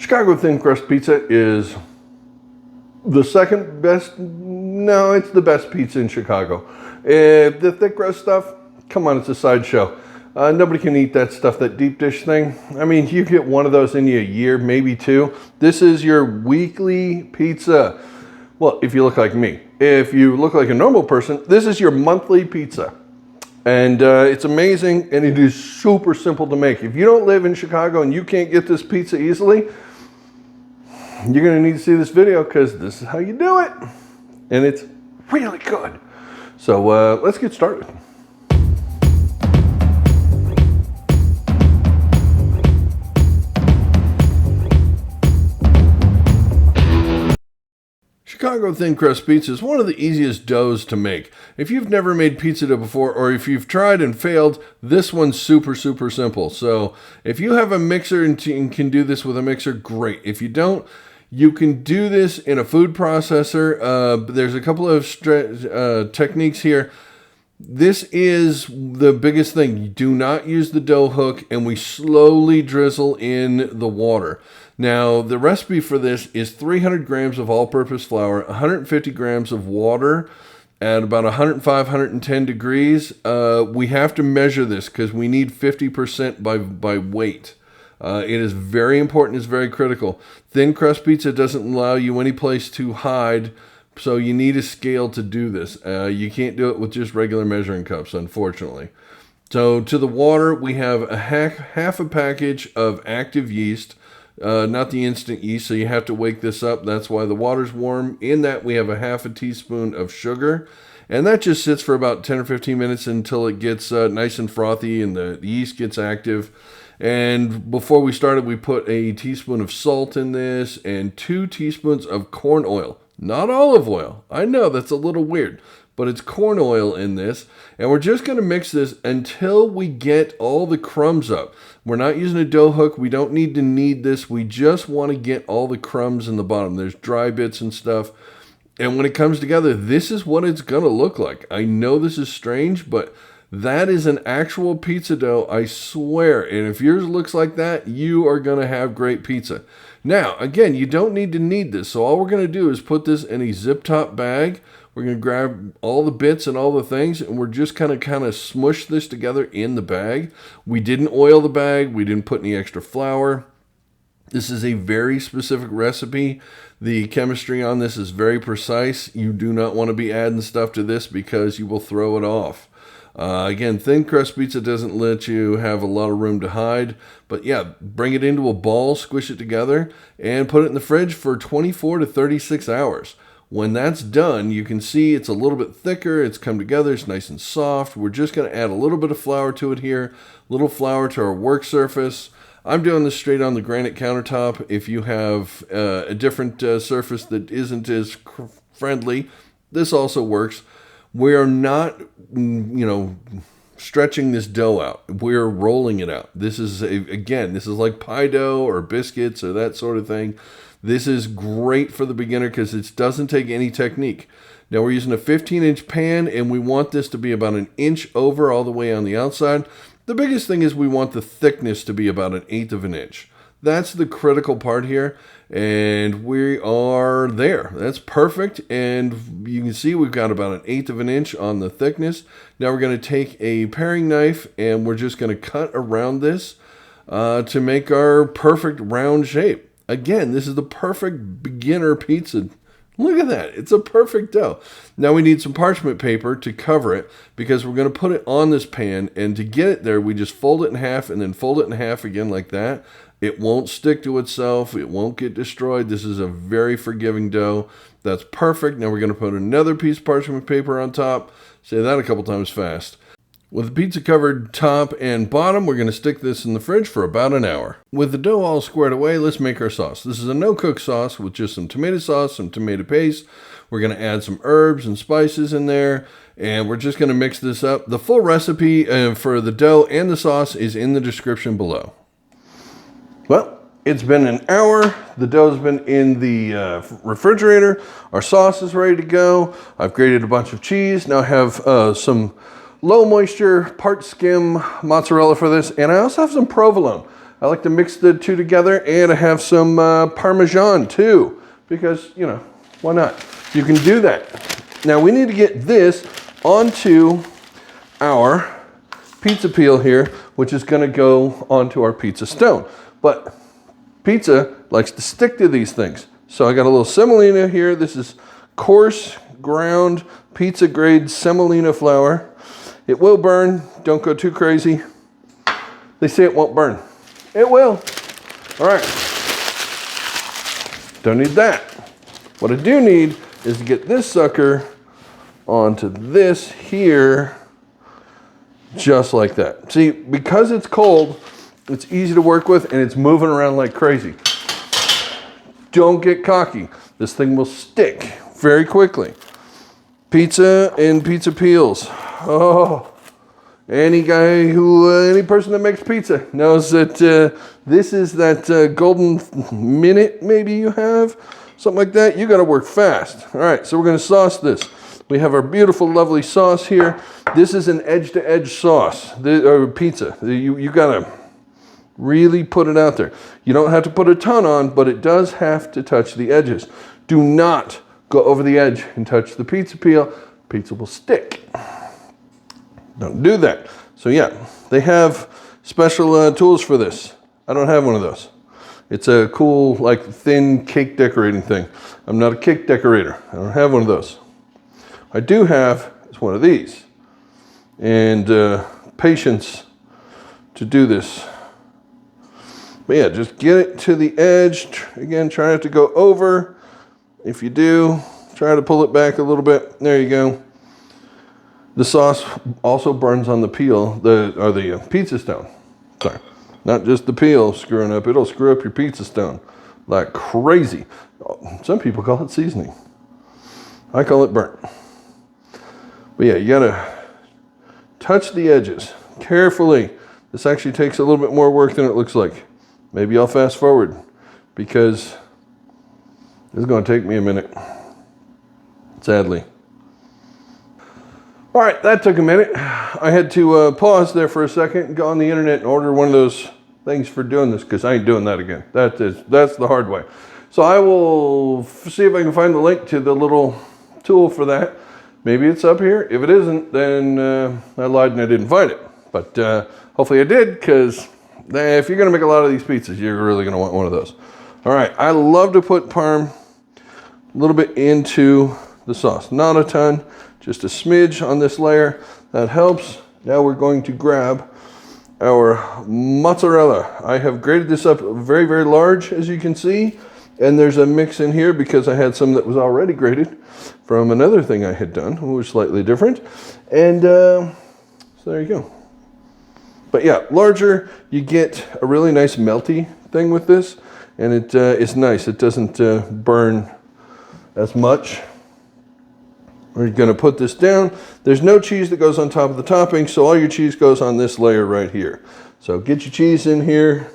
Chicago Thin Crust Pizza is the second best. No, it's the best pizza in Chicago. The thick crust stuff, come on, it's a sideshow. Nobody can eat that stuff, that deep dish thing. I mean, you get one of those in a year, maybe two. This is your weekly pizza. Well, if you look like me. If you look like a normal person, this is your monthly pizza. And it's amazing, and it is super simple to make. If you don't live in Chicago and you can't get this pizza easily, you're gonna need to see this video because this is how you do it. And it's really good. So let's get started. Chicago Thin Crust Pizza is one of the easiest doughs to make. If you've never made pizza dough before, or if you've tried and failed, this one's super simple. So if you have a mixer and can do this with a mixer, great. If you don't, you can do this in a food processor. There's a couple of techniques here. This is the biggest thing. You do not use the dough hook, and we slowly drizzle in the water. Now, the recipe for this is 300 grams of all-purpose flour, 150 grams of water at about 105, 110 degrees. We have to measure this because we need 50% by weight. It is very important. It's very critical. Thin crust pizza doesn't allow you any place to hide, so you need a scale to do this. You can't do it with just regular measuring cups, unfortunately. So to the water, we have a half a package of active yeast. Not the instant yeast, so you have to wake this up. That's why the water's warm. In that, we have a half a teaspoon of sugar, and that just sits for about 10 or 15 minutes until it gets nice and frothy and the yeast gets active. And before we started, we put a teaspoon of salt in this and 2 teaspoons of corn oil, not olive oil. I know that's a little weird, but it's corn oil in this. And we're just going to mix this until we get all the crumbs up. We're not using a dough hook. We don't need to knead this. We just want to get all the crumbs in the bottom. There's dry bits and stuff. And when it comes together, this is what it's going to look like. I know this is strange, but that is an actual pizza dough, I swear. And if yours looks like that, you are going to have great pizza. Now, again, you don't need to knead this. So all we're going to do is put this in a zip top bag. We're going to grab all the bits and all the things, and we're just kind of smush this together in the bag. We didn't oil the bag. We didn't put any extra flour. This is a very specific recipe. The chemistry on this is very precise. You do not want to be adding stuff to this because you will throw it off. Again, thin crust pizza doesn't let you have a lot of room to hide. But yeah, bring it into a ball, squish it together, and put it in the fridge for 24 to 36 hours. When that's done, you can see it's a little bit thicker. It's come together. It's nice and soft. We're just going to add a little bit of flour to it here, a little flour to our work surface. I'm doing this straight on the granite countertop. If you have a different surface that isn't as friendly, this also works. We are not, stretching this dough out. We're rolling it out. This is, this is like pie dough or biscuits or that sort of thing. This is great for the beginner because it doesn't take any technique. Now we're using a 15-inch pan, and we want this to be about 1 inch over all the way on the outside. The biggest thing is we want the thickness to be about 1/8 of an inch. That's the critical part here, and we are there. That's perfect, and you can see we've got about 1/8 of an inch on the thickness. Now we're going to take a paring knife, and we're just going to cut around this to make our perfect round shape. Again, this is the perfect beginner pizza. Look at that. It's a perfect dough. Now we need some parchment paper to cover it because we're going to put it on this pan. And to get it there, we just fold it in half and then fold it in half again like that. It won't stick to itself. It won't get destroyed. This is a very forgiving dough. That's perfect. Now we're going to put another piece of parchment paper on top. Say that a couple times fast. With the pizza covered top and bottom, we're going to stick this in the fridge for about an hour. With the dough all squared away, let's make our sauce. This is a no-cook sauce with just some tomato sauce, some tomato paste. We're going to add some herbs and spices in there, and we're just going to mix this up. The full recipe for the dough and the sauce is in the description below. Well, it's been an hour. The dough's been in the refrigerator. Our sauce is ready to go. I've grated a bunch of cheese. Now I have some low moisture, part skim mozzarella for this. And I also have some provolone. I like to mix the two together, and I have some Parmesan too, because, you know, why not? You can do that. Now we need to get this onto our pizza peel here, which is going to go onto our pizza stone. But pizza likes to stick to these things. So I got a little semolina here. This is coarse ground pizza grade semolina flour. It will burn. Don't go too crazy. They say it won't burn. It will. All right. Don't need that. What I do need is to get this sucker onto this here, just like that. See, because it's cold, it's easy to work with, and it's moving around like crazy. Don't get cocky. This thing will stick very quickly. Pizza and pizza peels. Oh, any person that makes pizza knows that this is that golden minute maybe you have, something like that. You got to work fast. All right, so we're going to sauce this. We have our beautiful, lovely sauce here. This is an edge-to-edge sauce, or pizza. You got to really put it out there. You don't have to put a ton on, but it does have to touch the edges. Do not go over the edge and touch the pizza peel. Pizza will stick. Don't do that. So yeah, they have special tools for this. I don't have one of those. It's a cool, like, thin cake decorating thing. I'm not a cake decorator. I don't have one of those. I do have is one of these, and patience to do this. But yeah, just get it to the edge. Again, try not to go over. If you do, try to pull it back a little bit. There you go. The sauce also burns on the peel, the pizza stone. Sorry, not just the peel screwing up. It'll screw up your pizza stone like crazy. Some people call it seasoning. I call it burnt. But yeah, you gotta touch the edges carefully. This actually takes a little bit more work than it looks like. Maybe I'll fast forward because this is gonna take me a minute, sadly. All right, that took a minute. I had to pause there for a second and go on the internet and order one of those things for doing this, because I ain't doing that again. That's the hard way. So I will see if I can find the link to the little tool for that. Maybe it's up here. If it isn't, then I lied and I didn't find it. But hopefully I did, because if you're going to make a lot of these pizzas, you're really going to want one of those. All right, I love to put parm a little bit into the sauce. Not a ton, just a smidge on this layer. That helps. Now we're going to grab our mozzarella. I have grated this up very, very large, as you can see. And there's a mix in here because I had some that was already grated from another thing I had done, which was slightly different. And so there you go. But yeah, larger, you get a really nice melty thing with this. And it's nice. It doesn't burn as much. We're going to put this down. There's no cheese that goes on top of the topping, so all your cheese goes on this layer right here. So get your cheese in here.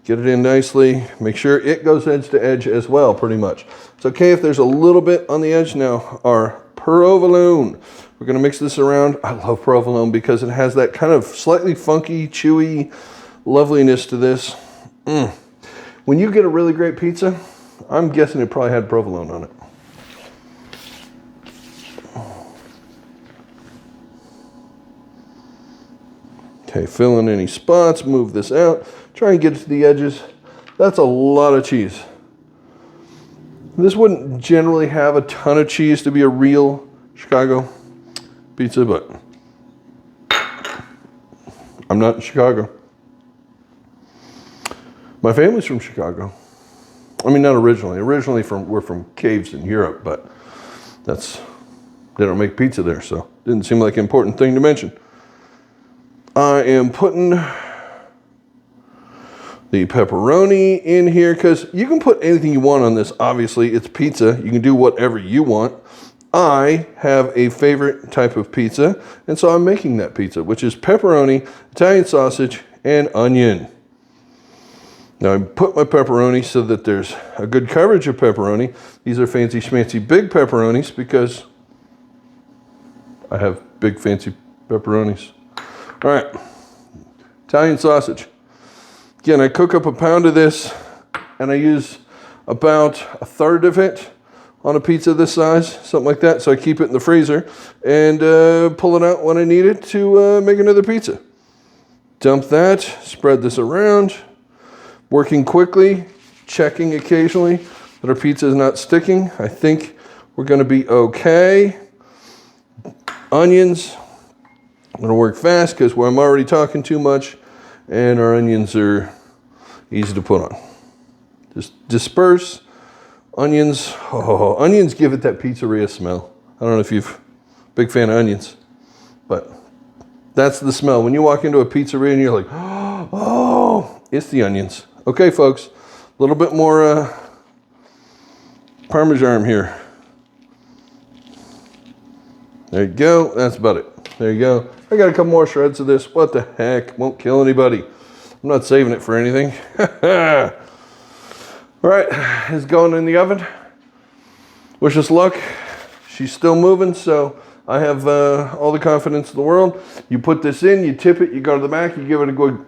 Get it in nicely. Make sure it goes edge to edge as well, pretty much. It's okay if there's a little bit on the edge. Now, our provolone. We're going to mix this around. I love provolone because it has that kind of slightly funky, chewy loveliness to this. When you get a really great pizza, I'm guessing it probably had provolone on it. Okay, fill in any spots, move this out. Try and get it to the edges. That's a lot of cheese. This wouldn't generally have a ton of cheese to be a real Chicago pizza, but I'm not in Chicago. My family's from Chicago. I mean, not originally. We're from caves in Europe, but they don't make pizza there, so it didn't seem like an important thing to mention. I am putting the pepperoni in here because you can put anything you want on this. Obviously, it's pizza. You can do whatever you want. I have a favorite type of pizza, and so I'm making that pizza, which is pepperoni, Italian sausage, and onion. Now, I put my pepperoni so that there's a good coverage of pepperoni. These are fancy schmancy big pepperonis because I have big fancy pepperonis. All right, Italian sausage. Again, I cook up a pound of this, and I use about a third of it on a pizza this size, something like that. So I keep it in the freezer and pull it out when I need it to make another pizza. Dump that, spread this around, working quickly, checking occasionally that our pizza is not sticking. I think we're going to be okay. Onions, I'm going to work fast because I'm already talking too much, and our onions are easy to put on. Just disperse. Onions, onions give it that pizzeria smell. I don't know if you're a big fan of onions, but that's the smell. When you walk into a pizzeria and you're like, oh, it's the onions. Okay, folks, a little bit more Parmesan here. There you go. That's about it. There you go. I got a couple more shreds of this. What the heck? Won't kill anybody. I'm not saving it for anything. All right, it's going in the oven. Wish us luck. She's still moving, so I have all the confidence in the world. You put this in, you tip it, you go to the back, you give it a good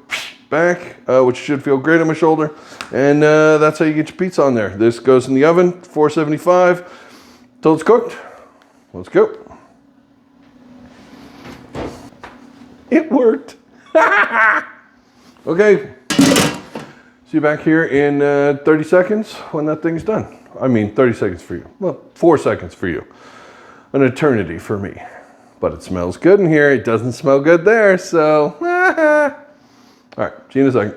back, which should feel great on my shoulder, and that's how you get your pizza on there. This goes in the oven, 475, till it's cooked. Let's go. It worked. Okay. See you back here in 30 seconds when that thing's done. I mean, 30 seconds for you. Well, 4 seconds for you. An eternity for me. But it smells good in here. It doesn't smell good there, so. All right, see you in a second.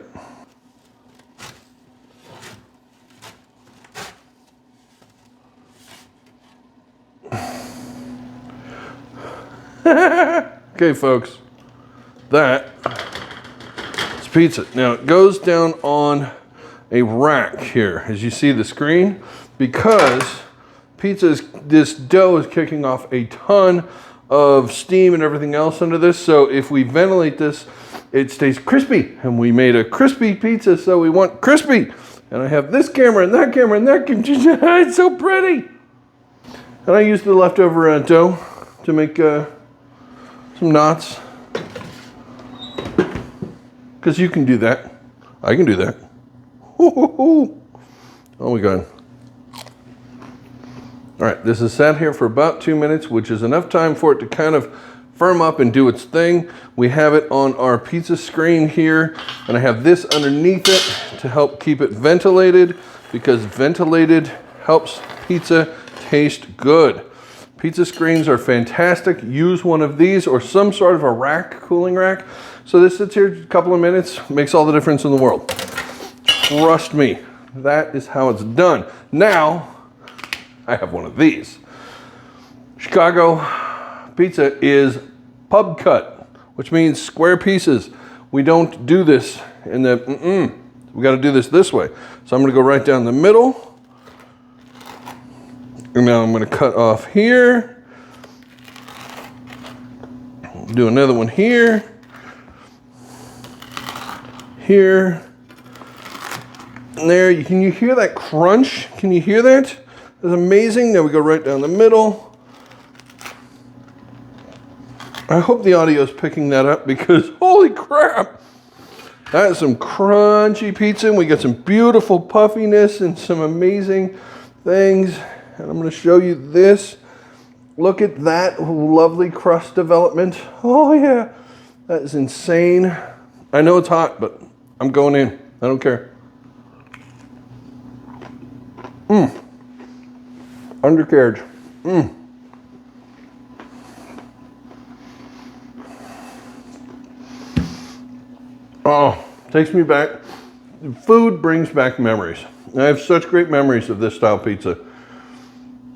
Okay, folks. That is pizza. Now, it goes down on a rack here, as you see the screen, because this dough is kicking off a ton of steam and everything else under this. So if we ventilate this, it stays crispy. And we made a crispy pizza, so we want crispy. And I have this camera and that camera and that camera. It's so pretty. And I used the leftover dough to make some knots. Because you can do that. I can do that. Oh my God. All right, this is sat here for about 2 minutes, which is enough time for it to kind of firm up and do its thing. We have it on our pizza screen here, and I have this underneath it to help keep it ventilated, because ventilated helps pizza taste good. Pizza screens are fantastic. Use one of these or some sort of a rack, cooling rack. So this sits here a couple of minutes, makes all the difference in the world. Trust me, that is how it's done. Now, I have one of these. Chicago pizza is pub cut, which means square pieces. We don't do this in the, we got to do this way. So I'm going to go right down the middle. And now I'm going to cut off here. Do another one here. Here. And there, can you hear that crunch? Can you hear that? That's amazing. Now we go right down the middle. I hope the audio is picking that up, because holy crap. That is some crunchy pizza, and we got some beautiful puffiness and some amazing things. And I'm going to show you this. Look at that lovely crust development. Oh yeah, that is insane. I know it's hot, but I'm going in. I don't care. Undercarriage. Oh, takes me back. Food brings back memories. I have such great memories of this style pizza.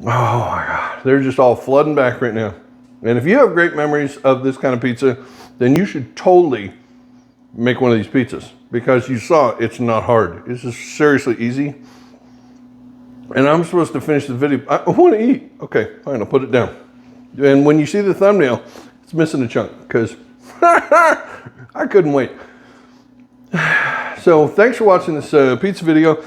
Oh my God, they're just all flooding back right now. And if you have great memories of this kind of pizza, then you should totally make one of these pizzas, because you saw it's not hard. This is seriously easy. And I'm supposed to finish the video. I want to eat. Okay, fine, I'll put it down. And when you see the thumbnail, it's missing a chunk, because I couldn't wait. So thanks for watching this pizza video.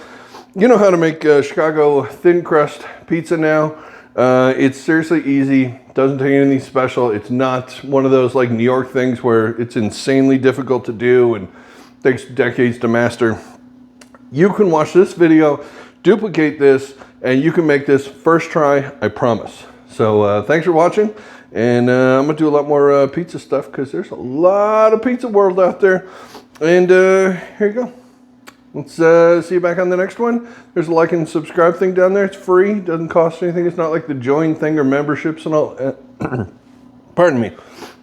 You know how to make Chicago thin crust pizza now. It's seriously easy. Doesn't take anything special. It's not one of those like New York things where it's insanely difficult to do and takes decades to master. You can watch this video, duplicate this, and you can make this first try, I promise. So thanks for watching, and I'm gonna do a lot more pizza stuff because there's a lot of pizza world out there. And here you go. Let's see you back on the next one. There's a like and subscribe thing down there. It's free, doesn't cost anything. It's not like the join thing or memberships and all. Pardon me,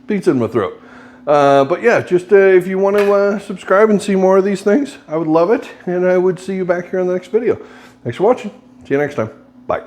pizza in my throat. But yeah, just if you want to subscribe and see more of these things, I would love it. And I would see you back here on the next video. Thanks for watching. See you next time. Bye.